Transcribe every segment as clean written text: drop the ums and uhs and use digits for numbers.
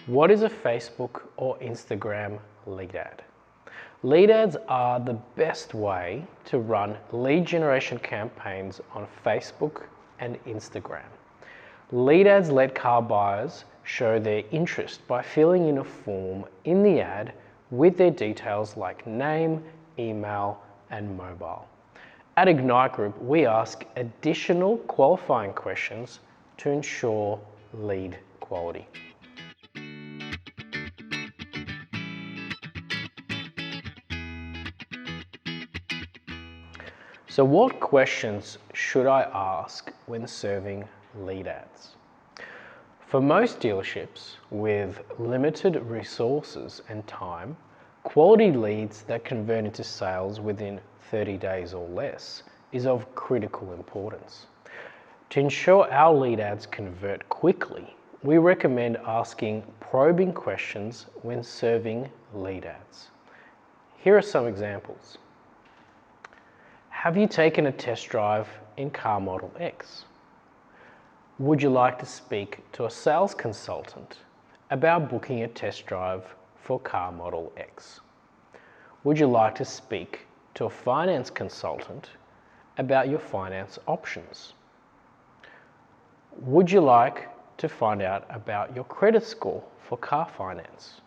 What is a Facebook or Instagram lead ad? Lead ads are the best way to run lead generation campaigns on Facebook and Instagram. Lead ads let car buyers show their interest by filling in a form in the ad with their details like name, email, and mobile. At Ignite Group, we ask additional qualifying questions to ensure lead quality. So what questions should I ask when serving lead ads? For most dealerships with limited resources and time, quality leads that convert into sales within 30 days or less is of critical importance. To ensure our lead ads convert quickly, we recommend asking probing questions when serving lead ads. Here are some examples. Have you taken a test drive in car model X? Would you like to speak to a sales consultant about booking a test drive for car model X? Would you like to speak to a finance consultant about your finance options? Would you like to find out about your credit score for car finance?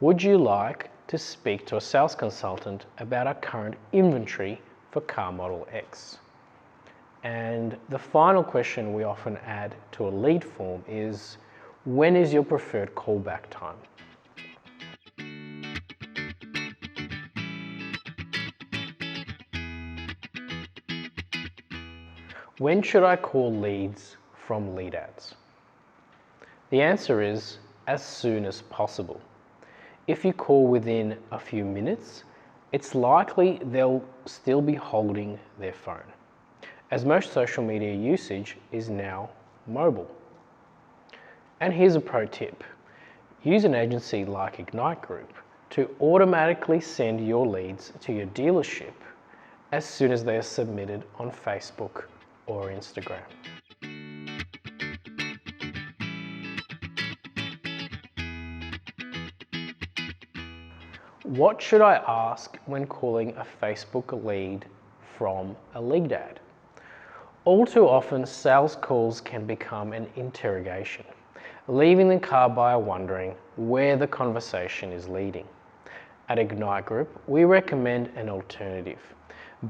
Would you like to speak to a sales consultant about our current inventory for car model X? And the final question we often add to a lead form is, when is your preferred callback time? When should I call leads from lead ads? The answer is as soon as possible. If you call within a few minutes, it's likely they'll still be holding their phone, as most social media usage is now mobile. And here's a pro tip. Use an agency like Ignite Group to automatically send your leads to your dealership as soon as they are submitted on Facebook or Instagram. What should I ask when calling a Facebook lead from a lead ad? All too often, sales calls can become an interrogation, leaving the car buyer wondering where the conversation is leading. At Ignite Group, we recommend an alternative,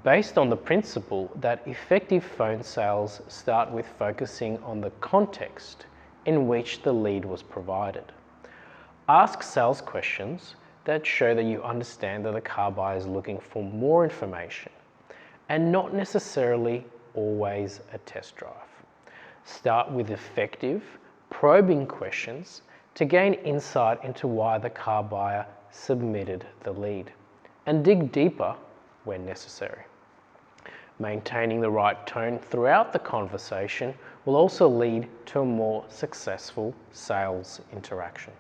based on the principle that effective phone sales start with focusing on the context in which the lead was provided. Ask sales questions that show that you understand that the car buyer is looking for more information and not necessarily always a test drive. Start with effective, probing questions to gain insight into why the car buyer submitted the lead, and dig deeper when necessary. Maintaining the right tone throughout the conversation will also lead to a more successful sales interaction.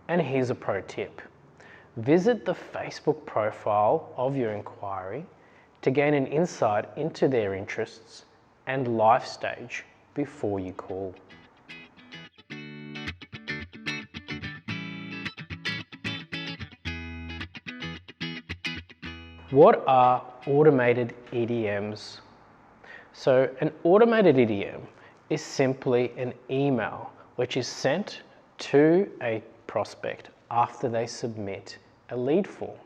And here's a pro tip. Visit the Facebook profile of your inquiry to gain an insight into their interests and life stage before you call. What are automated EDMs? So an automated EDM is simply an email which is sent to a prospect after they submit a lead form.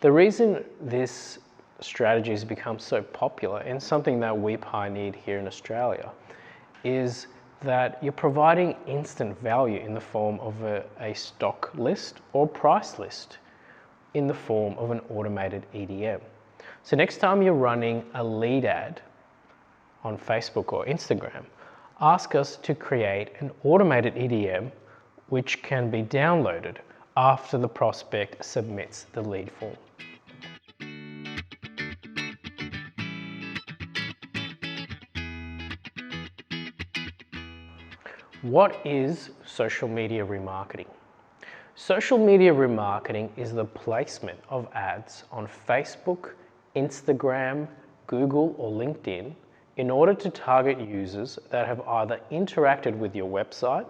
The reason this strategy has become so popular, and something that we pioneered here in Australia, is that you're providing instant value in the form of a stock list or price list in the form of an automated EDM. So next time you're running a lead ad on Facebook or Instagram, ask us to create an automated EDM which can be downloaded after the prospect submits the lead form. What is social media remarketing? Social media remarketing is the placement of ads on Facebook, Instagram, Google, or LinkedIn in order to target users that have either interacted with your website,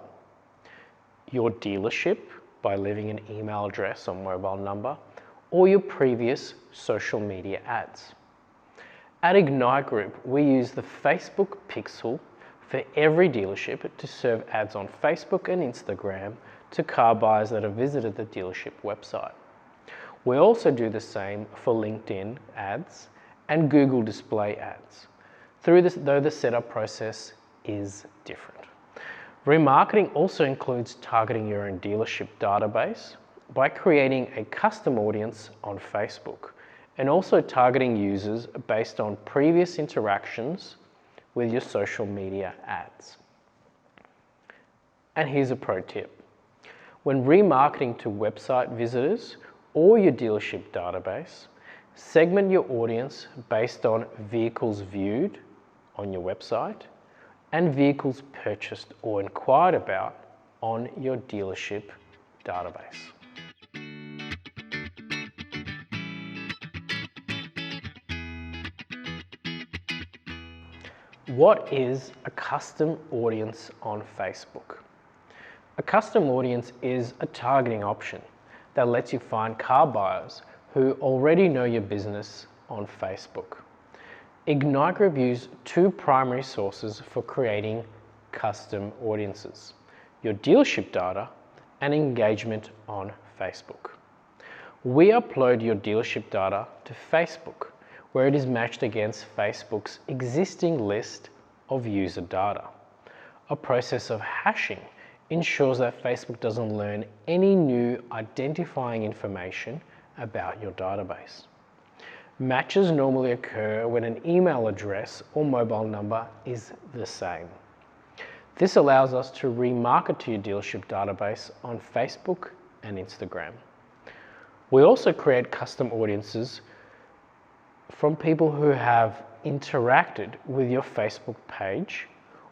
your dealership by leaving an email address or mobile number, or your previous social media ads. At Ignite Group, we use the Facebook pixel for every dealership to serve ads on Facebook and Instagram to car buyers that have visited the dealership website. We also do the same for LinkedIn ads and Google display ads, though the setup process is different. Remarketing also includes targeting your own dealership database by creating a custom audience on Facebook, and also targeting users based on previous interactions with your social media ads. And here's a pro tip. When remarketing to website visitors or your dealership database, segment your audience based on vehicles viewed on your website and vehicles purchased or inquired about on your dealership database. What is a custom audience on Facebook? A custom audience is a targeting option that lets you find car buyers who already know your business on Facebook. Ignite Group use two primary sources for creating custom audiences: your dealership data and engagement on Facebook. We upload your dealership data to Facebook, where it is matched against Facebook's existing list of user data. A process of hashing ensures that Facebook doesn't learn any new identifying information about your database. Matches normally occur when an email address or mobile number is the same. This allows us to remarket to your dealership database on Facebook and Instagram. We also create custom audiences from people who have interacted with your Facebook page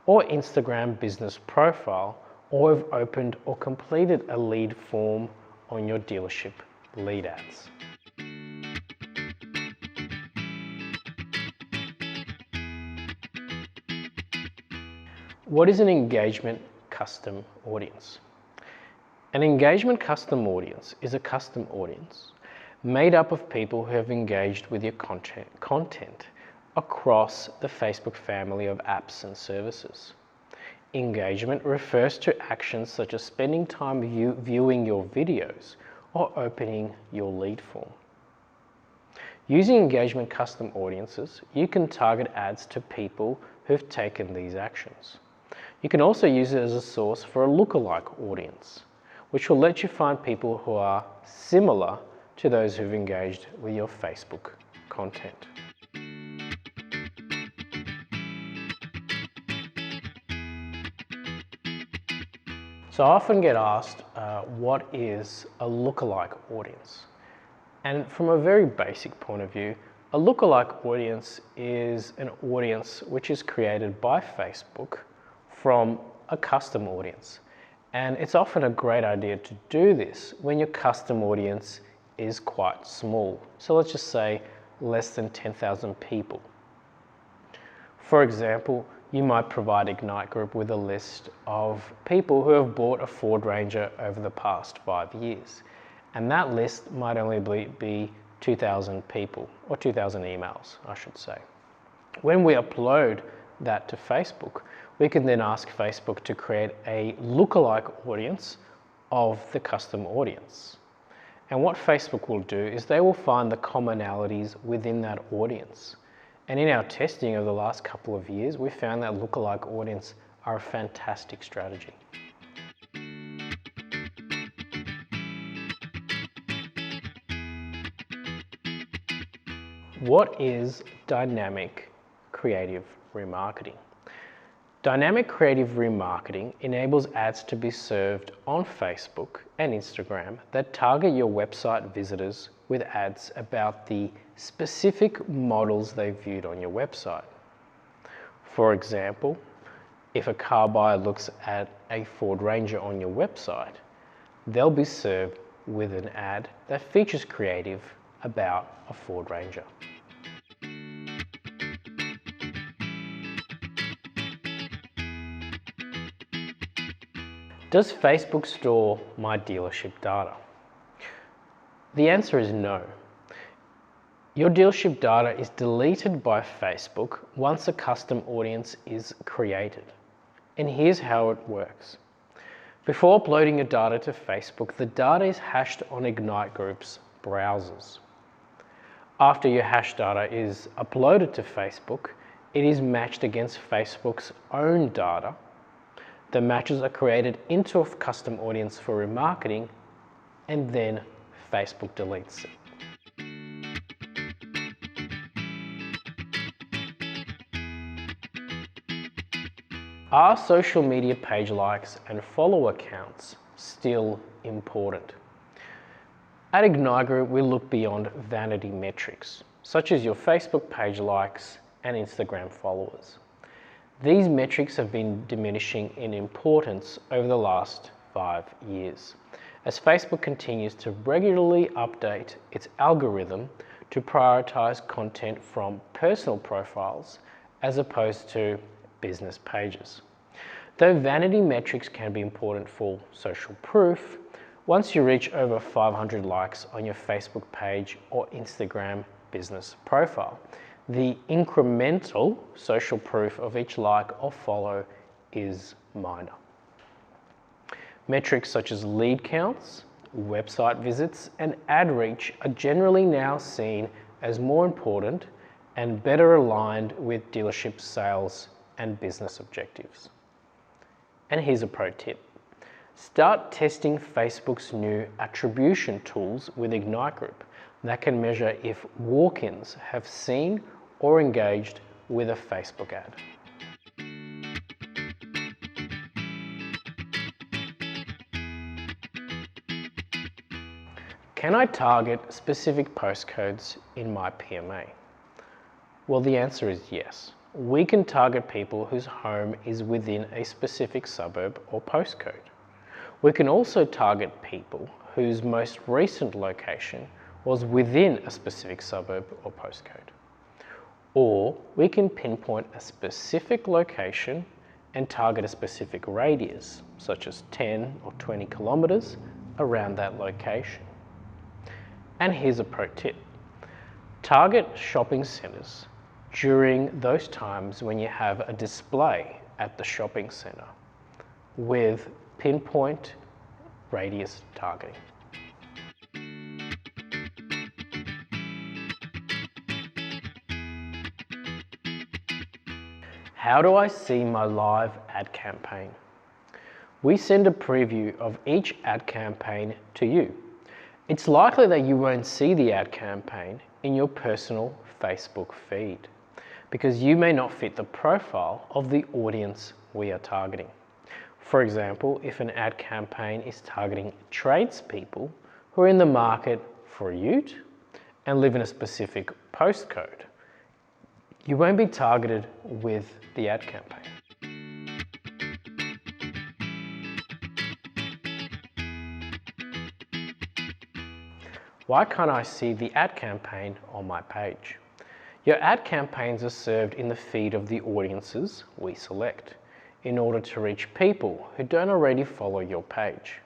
or Instagram business profile, or have opened or completed a lead form on your dealership lead ads. What is an engagement custom audience? An engagement custom audience is a custom audience made up of people who have engaged with your content across the Facebook family of apps and services. Engagement refers to actions such as spending time viewing your videos or opening your lead form. Using engagement custom audiences, you can target ads to people who've taken these actions. You can also use it as a source for a lookalike audience, which will let you find people who are similar to those who've engaged with your Facebook content. So I often get asked, what is a lookalike audience? And from a very basic point of view, a lookalike audience is an audience which is created by Facebook from a custom audience. And it's often a great idea to do this when your custom audience is quite small. So let's just say less than 10,000 people. For example, you might provide Ignite Group with a list of people who have bought a Ford Ranger over the past 5 years. And that list might only be 2,000 people, or 2,000 emails, I should say. When we upload that to Facebook, we can then ask Facebook to create a lookalike audience of the custom audience. And what Facebook will do is they will find the commonalities within that audience. And in our testing over the last couple of years, we found that lookalike audience are a fantastic strategy. What is dynamic creative remarketing? Dynamic creative remarketing enables ads to be served on Facebook and Instagram that target your website visitors with ads about the specific models they viewed on your website. For example, if a car buyer looks at a Ford Ranger on your website, they'll be served with an ad that features creative about a Ford Ranger. Does Facebook store my dealership data? The answer is no. Your dealership data is deleted by Facebook once a custom audience is created. And here's how it works. Before uploading your data to Facebook, the data is hashed on Ignite Group's browsers. After your hash data is uploaded to Facebook, it is matched against Facebook's own data. The matches are created into a custom audience for remarketing, and then Facebook deletes it. Are social media page likes and follower counts still important? At Ignite Group, we look beyond vanity metrics, such as your Facebook page likes and Instagram followers. These metrics have been diminishing in importance over the last 5 years, as Facebook continues to regularly update its algorithm to prioritize content from personal profiles as opposed to business pages. Though vanity metrics can be important for social proof, once you reach over 500 likes on your Facebook page or Instagram business profile, the incremental social proof of each like or follow is minor. Metrics such as lead counts, website visits, and ad reach are generally now seen as more important and better aligned with dealership sales and business objectives. And here's a pro tip. Start testing Facebook's new attribution tools with Ignite Group that can measure if walk-ins have seen or engaged with a Facebook ad. Can I target specific postcodes in my PMA? Well, the answer is yes. We can target people whose home is within a specific suburb or postcode. We can also target people whose most recent location was within a specific suburb or postcode. Or we can pinpoint a specific location and target a specific radius, such as 10 or 20 kilometers around that location. And here's a pro tip. Target shopping centers during those times when you have a display at the shopping center with pinpoint radius targeting. How do I see my live ad campaign? We send a preview of each ad campaign to you. It's likely that you won't see the ad campaign in your personal Facebook feed because you may not fit the profile of the audience we are targeting. For example, if an ad campaign is targeting tradespeople who are in the market for a ute and live in a specific postcode, you won't be targeted with the ad campaign. Why can't I see the ad campaign on my page? Your ad campaigns are served in the feed of the audiences we select in order to reach people who don't already follow your page.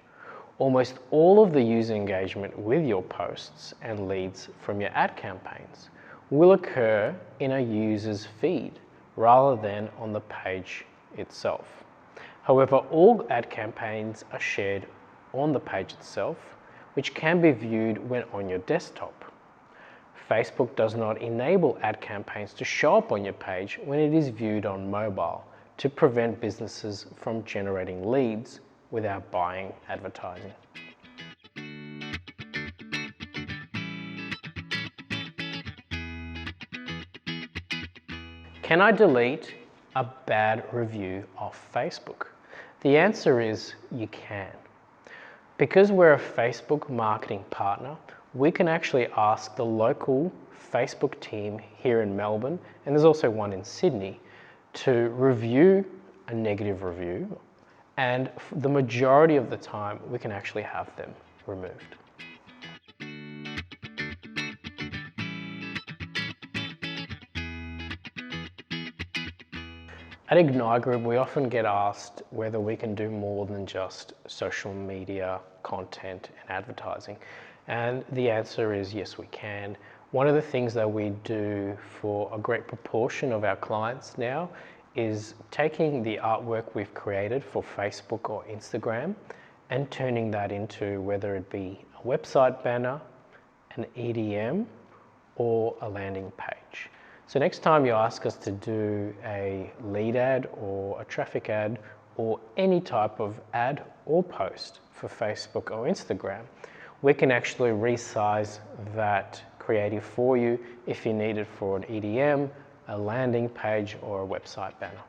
Almost all of the user engagement with your posts and leads from your ad campaigns will occur in a user's feed rather than on the page itself. However, all ad campaigns are shared on the page itself, which can be viewed when on your desktop. Facebook does not enable ad campaigns to show up on your page when it is viewed on mobile to prevent businesses from generating leads without buying advertising. Can I delete a bad review off Facebook? The answer is you can. Because we're a Facebook marketing partner, we can actually ask the local Facebook team here in Melbourne, and there's also one in Sydney, to review a negative review, and the majority of the time we can actually have them removed. At Ignite Group, we often get asked whether we can do more than just social media, content, and advertising. And the answer is yes, we can. One of the things that we do for a great proportion of our clients now is taking the artwork we've created for Facebook or Instagram and turning that into whether it be a website banner, an EDM, or a landing page. So next time you ask us to do a lead ad or a traffic ad or any type of ad or post for Facebook or Instagram, we can actually resize that creative for you if you need it for an EDM, a landing page, or a website banner.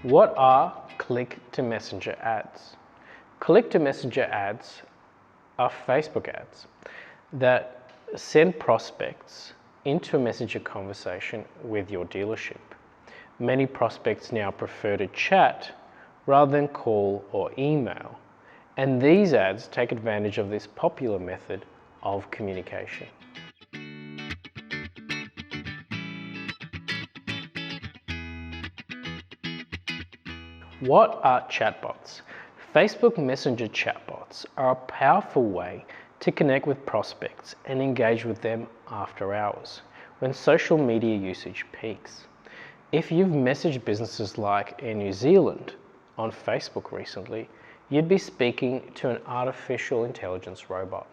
What are click-to-messenger ads? Click-to-messenger ads are Facebook ads that send prospects into a messenger conversation with your dealership. Many prospects now prefer to chat rather than call or email, and these ads take advantage of this popular method of communication. What are chatbots? Facebook Messenger chatbots are a powerful way to connect with prospects and engage with them after hours, when social media usage peaks. If you've messaged businesses like Air New Zealand on Facebook recently, you'd be speaking to an artificial intelligence robot.